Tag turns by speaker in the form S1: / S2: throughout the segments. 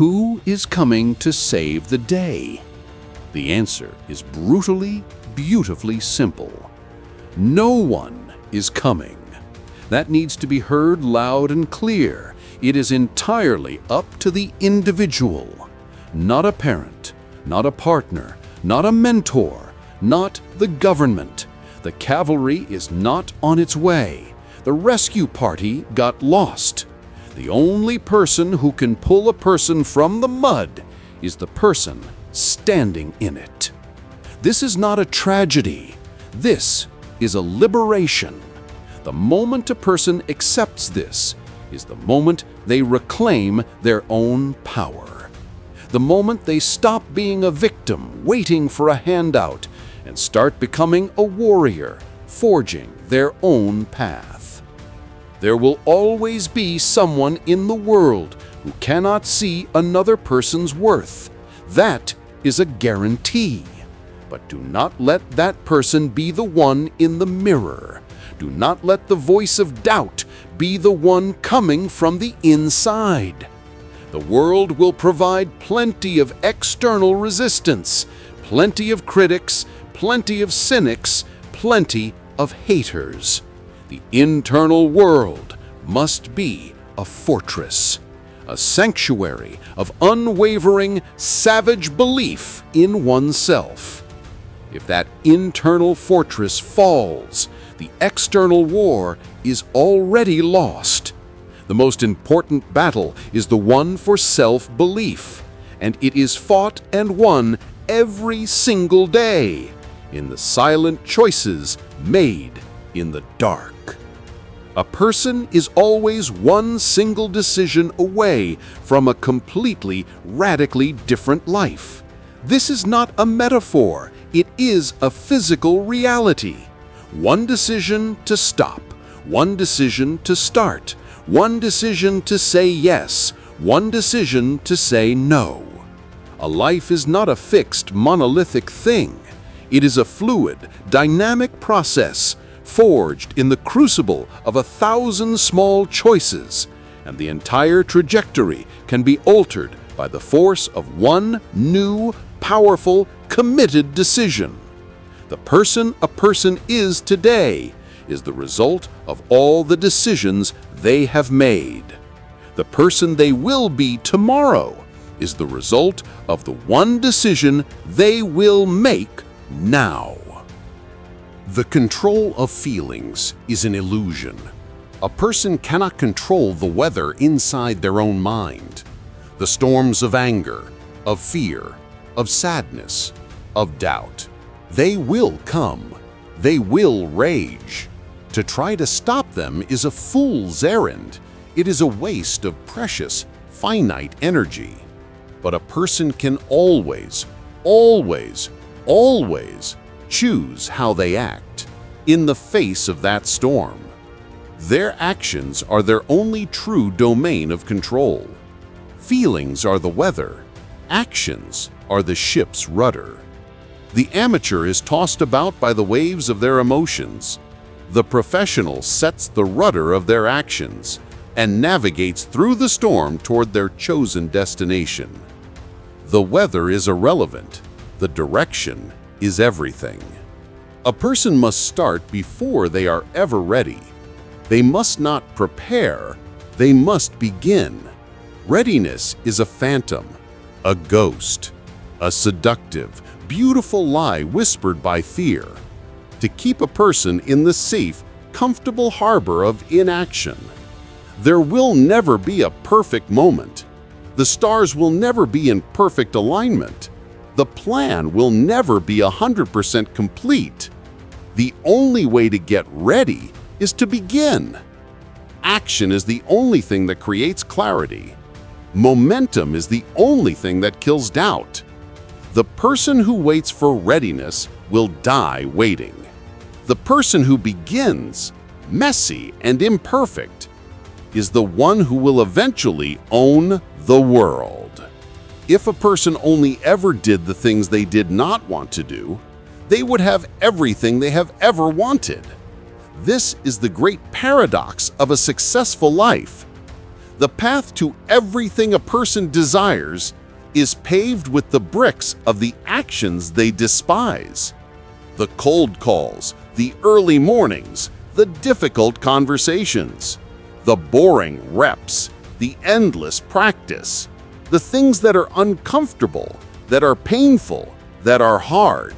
S1: Who is coming to save the day? The answer is brutally, beautifully simple. No one is coming. That needs to be heard loud and clear. It is entirely up to the individual. Not a parent, not a partner, not a mentor, not the government. The cavalry is not on its way. The rescue party got lost. The only person who can pull a person from the mud is the person standing in it. This is not a tragedy. This is a liberation. The moment a person accepts this is the moment they reclaim their own power. The moment they stop being a victim waiting for a handout and start becoming a warrior, forging their own path. There will always be someone in the world who cannot see another person's worth. That is a guarantee. But do not let that person be the one in the mirror. Do not let the voice of doubt be the one coming from the inside. The world will provide plenty of external resistance, plenty of critics, plenty of cynics, plenty of haters. The internal world must be a fortress, a sanctuary of unwavering, savage belief in oneself. If that internal fortress falls, the external war is already lost. The most important battle is the one for self-belief, and it is fought and won every single day in the silent choices made in the dark. A person is always one single decision away from a completely, radically different life. This is not a metaphor, it is a physical reality. One decision to stop, one decision to start, one decision to say yes, one decision to say no. A life is not a fixed, monolithic thing. It is a fluid, dynamic process forged in the crucible of 1,000 small choices, and the entire trajectory can be altered by the force of one new, powerful, committed decision. The person a person is today is the result of all the decisions they have made. The person they will be tomorrow is the result of the one decision they will make now.
S2: The control of feelings is an illusion. A person cannot control the weather inside their own mind. The storms of anger, of fear, of sadness, of doubt. They will come. They will rage. To try to stop them is a fool's errand. It is a waste of precious, finite energy. But a person can always, always, always choose how they act in the face of that storm. Their actions are their only true domain of control. Feelings are the weather. Actions are the ship's rudder. The amateur is tossed about by the waves of their emotions. The professional sets the rudder of their actions and navigates through the storm toward their chosen destination. The weather is irrelevant. The direction is everything. A person must start before they are ever ready. They must not prepare, they must begin. Readiness is a phantom, a ghost, a seductive, beautiful lie whispered by fear, to keep a person in the safe, comfortable harbor of inaction. There will never be a perfect moment. The stars will never be in perfect alignment. The plan will never be 100% complete. The only way to get ready is to begin. Action is the only thing that creates clarity. Momentum is the only thing that kills doubt. The person who waits for readiness will die waiting. The person who begins, messy and imperfect, is the one who will eventually own the world. If a person only ever did the things they did not want to do, they would have everything they have ever wanted. This is the great paradox of a successful life. The path to everything a person desires is paved with the bricks of the actions they despise. The cold calls, the early mornings, the difficult conversations, the boring reps, the endless practice, the things that are uncomfortable, that are painful, that are hard.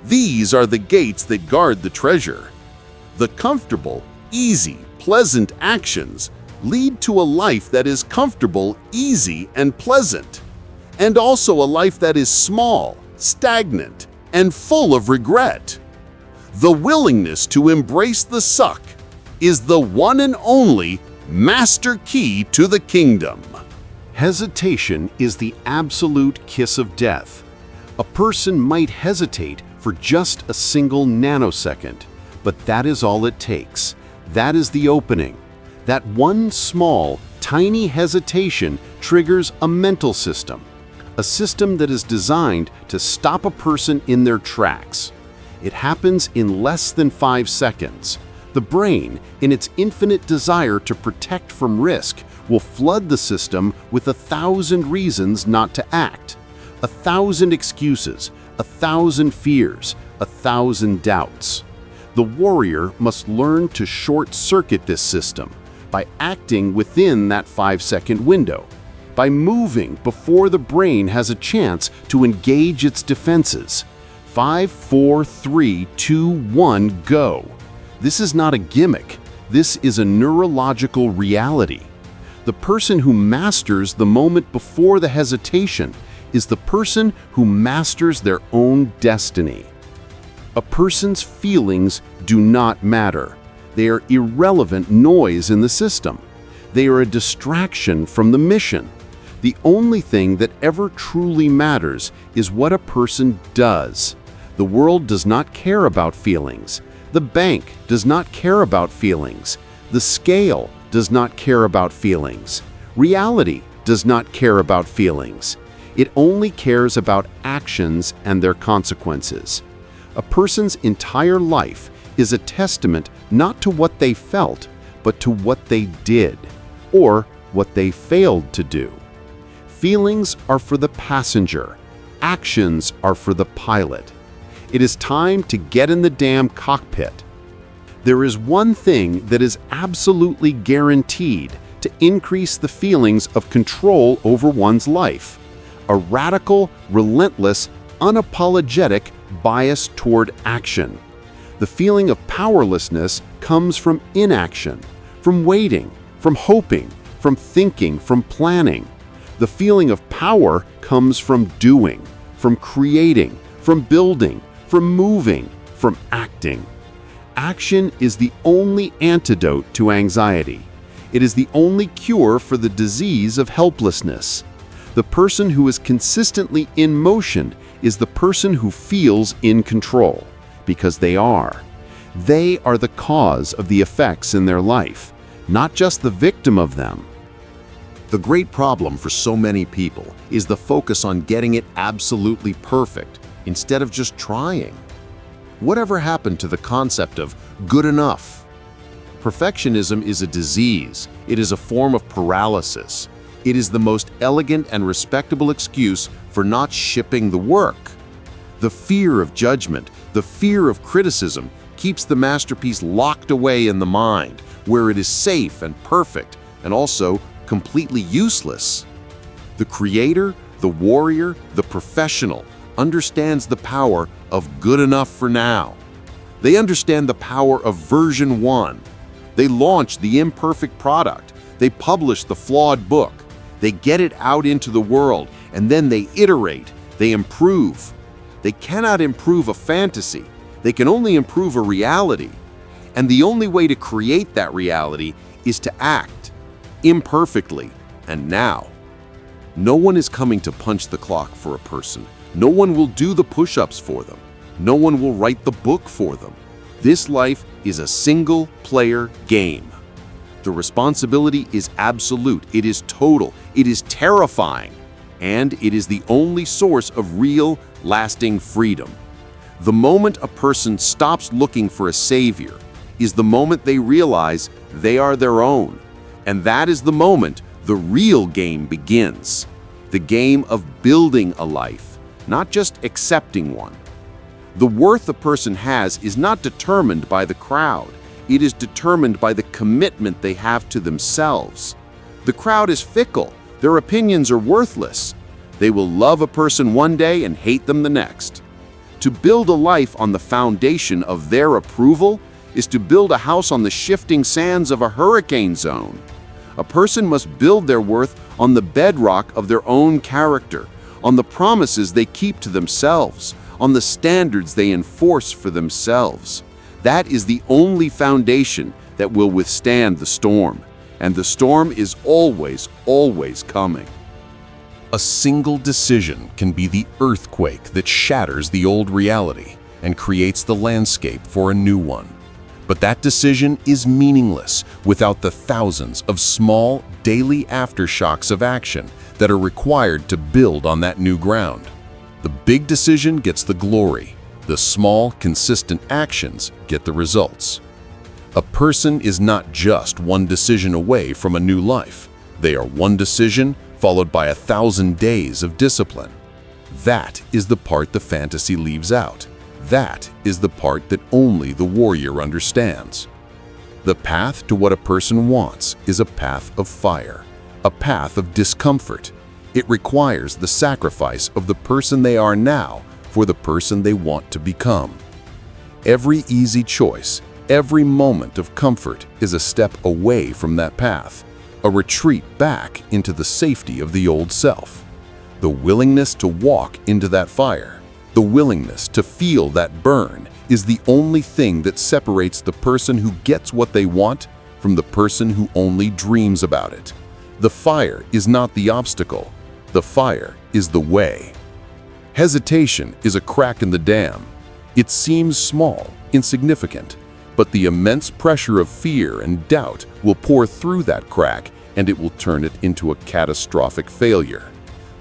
S2: These are the gates that guard the treasure. The comfortable, easy, pleasant actions lead to a life that is comfortable, easy, and pleasant, and also a life that is small, stagnant, and full of regret. The willingness to embrace the suck is the one and only master key to the kingdom.
S1: Hesitation is the absolute kiss of death. A person might hesitate for just a single nanosecond, but that is all it takes. That is the opening. That one small, tiny hesitation triggers a mental system, a system that is designed to stop a person in their tracks. It happens in less than 5 seconds. The brain, in its infinite desire to protect from risk, will flood the system with 1,000 reasons not to act, 1,000 excuses, 1,000 fears, 1,000 doubts. The warrior must learn to short-circuit this system by acting within that 5-second window, by moving before the brain has a chance to engage its defenses. 5, 4, 3, 2, 1, go. This is not a gimmick. This is a neurological reality. The person who masters the moment before the hesitation is the person who masters their own destiny. A person's feelings do not matter. They are irrelevant noise in the system. They are a distraction from the mission. The only thing that ever truly matters is what a person does. The world does not care about feelings. The bank does not care about feelings. The scale does not care about feelings. Reality does not care about feelings. It only cares about actions and their consequences. A person's entire life is a testament not to what they felt, but to what they did, or what they failed to do. Feelings are for the passenger. Actions are for the pilot. It is time to get in the damn cockpit. There is one thing that is absolutely guaranteed to increase the feelings of control over one's life: a radical, relentless, unapologetic bias toward action. The feeling of powerlessness comes from inaction, from waiting, from hoping, from thinking, from planning. The feeling of power comes from doing, from creating, from building, from moving, from acting. Action is the only antidote to anxiety. It is the only cure for the disease of helplessness. The person who is consistently in motion is the person who feels in control, because they are. They are the cause of the effects in their life, not just the victim of them.
S2: The great problem for so many people is the focus on getting it absolutely perfect instead of just trying. Whatever happened to the concept of good enough? Perfectionism is a disease. It is a form of paralysis. It is the most elegant and respectable excuse for not shipping the work. The fear of judgment, the fear of criticism, keeps the masterpiece locked away in the mind, where it is safe and perfect, and also completely useless. The creator, the warrior, the professional understands the power of good enough for now. They understand the power of version 1. They launch the imperfect product. They publish the flawed book. They get it out into the world, and then they iterate. They improve. They cannot improve a fantasy. They can only improve a reality. And the only way to create that reality is to act imperfectly and now. No one is coming to punch the clock for a person. No one will do the push-ups for them. No one will write the book for them. This life is a single-player game. The responsibility is absolute. It is total. It is terrifying. And it is the only source of real, lasting freedom. The moment a person stops looking for a savior is the moment they realize they are their own. And that is the moment The real game begins. The game of building a life, not just accepting one. The worth a person has is not determined by the crowd. It is determined by the commitment they have to themselves. The crowd is fickle. Their opinions are worthless. They will love a person one day and hate them the next. To build a life on the foundation of their approval is to build a house on the shifting sands of a hurricane zone. A person must build their worth on the bedrock of their own character, on the promises they keep to themselves, on the standards they enforce for themselves. That is the only foundation that will withstand the storm, and the storm is always, always coming. A single decision can be the earthquake that shatters the old reality and creates the landscape for a new one. But that decision is meaningless without the thousands of small, daily aftershocks of action that are required to build on that new ground. The big decision gets the glory. The small, consistent actions get the results. A person is not just one decision away from a new life. They are one decision followed by 1,000 days of discipline. That is the part the fantasy leaves out. That is the part that only the warrior understands. The path to what a person wants is a path of fire, a path of discomfort. It requires the sacrifice of the person they are now for the person they want to become. Every easy choice, every moment of comfort is a step away from that path, a retreat back into the safety of the old self. The willingness to walk into that fire, the willingness to feel that burn, is the only thing that separates the person who gets what they want from the person who only dreams about it. The fire is not the obstacle. The fire is the way. Hesitation is a crack in the dam. It seems small, insignificant, but the immense pressure of fear and doubt will pour through that crack, and it will turn it into a catastrophic failure.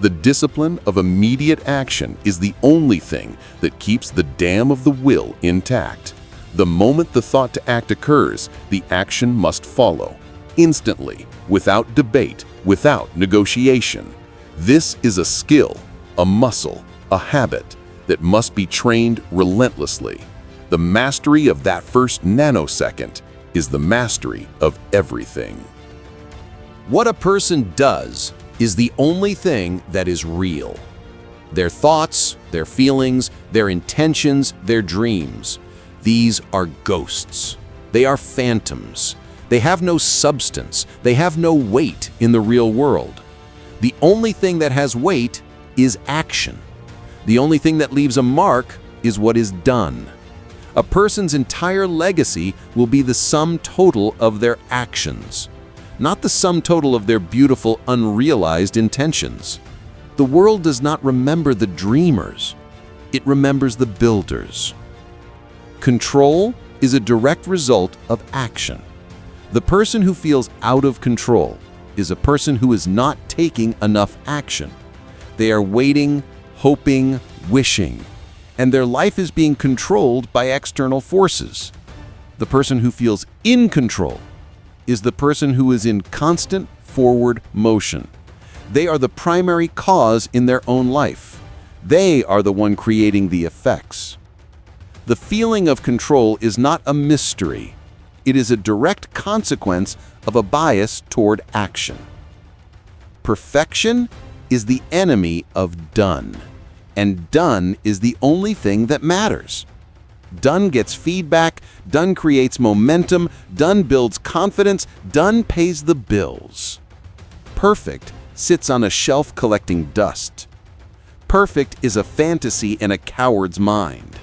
S2: The discipline of immediate action is the only thing that keeps the dam of the will intact. The moment the thought to act occurs, the action must follow, instantly, without debate, without negotiation. This is a skill, a muscle, a habit that must be trained relentlessly. The mastery of that first nanosecond is the mastery of everything.
S1: What a person does is the only thing that is real. Their thoughts, their feelings, their intentions, their dreams. These are ghosts. They are phantoms. They have no substance. They have no weight in the real world. The only thing that has weight is action. The only thing that leaves a mark is what is done. A person's entire legacy will be the sum total of their actions, not the sum total of their beautiful, unrealized intentions. The world does not remember the dreamers. It remembers the builders. Control is a direct result of action. The person who feels out of control is a person who is not taking enough action. They are waiting, hoping, wishing, and their life is being controlled by external forces. The person who feels in control is the person who is in constant forward motion. They are the primary cause in their own life. They are the one creating the effects. The feeling of control is not a mystery. It is a direct consequence of a bias toward action. Perfection is the enemy of done, and done is the only thing that matters. Done gets feedback, done creates momentum, done builds confidence, done pays the bills. Perfect sits on a shelf collecting dust. Perfect is a fantasy in a coward's mind.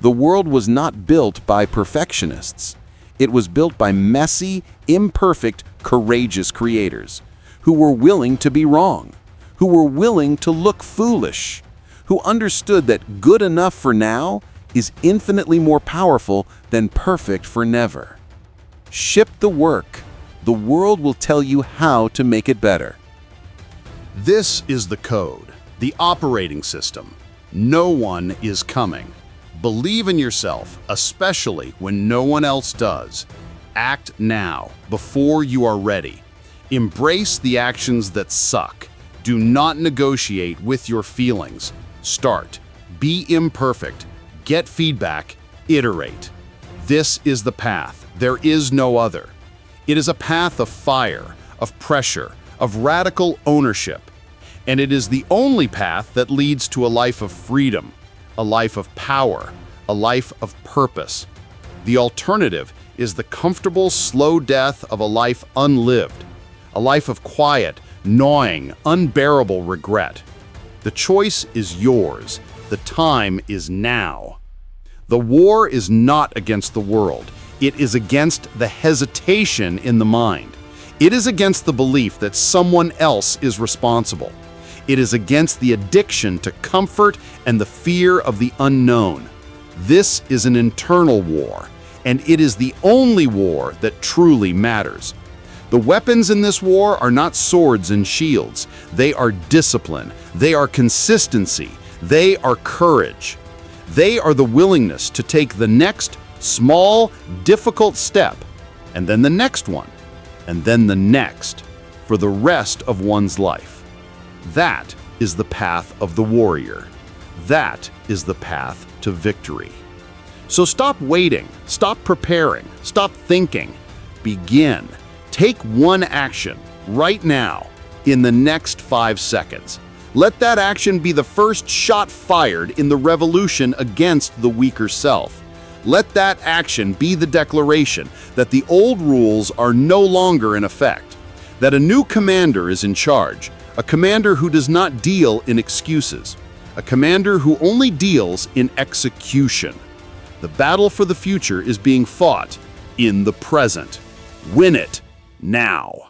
S1: The world was not built by perfectionists. It was built by messy, imperfect, courageous creators who were willing to be wrong, who were willing to look foolish, who understood that good enough for now is infinitely more powerful than perfect for never. Ship the work. The world will tell you how to make it better.
S3: This is the code, the operating system. No one is coming. Believe in yourself, especially when no one else does. Act now, before you are ready. Embrace the actions that suck. Do not negotiate with your feelings. Start. Be imperfect. Get feedback. Iterate. This is the path. There is no other. It is a path of fire, of pressure, of radical ownership. And it is the only path that leads to a life of freedom, a life of power, a life of purpose. The alternative is the comfortable, slow death of a life unlived, a life of quiet, gnawing, unbearable regret. The choice is yours. The time is now. The war is not against the world. It is against the hesitation in the mind. It is against the belief that someone else is responsible. It is against the addiction to comfort and the fear of the unknown. This is an internal war, and it is the only war that truly matters. The weapons in this war are not swords and shields. They are discipline. They are consistency. They are courage. They are the willingness to take the next small, difficult step, and then the next one, and then the next, for the rest of one's life. That is the path of the warrior. That is the path to victory. So stop waiting, stop preparing, stop thinking. Begin. Take one action right now in the next 5 seconds. Let that action be the first shot fired in the revolution against the weaker self. Let that action be the declaration that the old rules are no longer in effect, that a new commander is in charge, a commander who does not deal in excuses, a commander who only deals in execution. The battle for the future is being fought in the present. Win it now.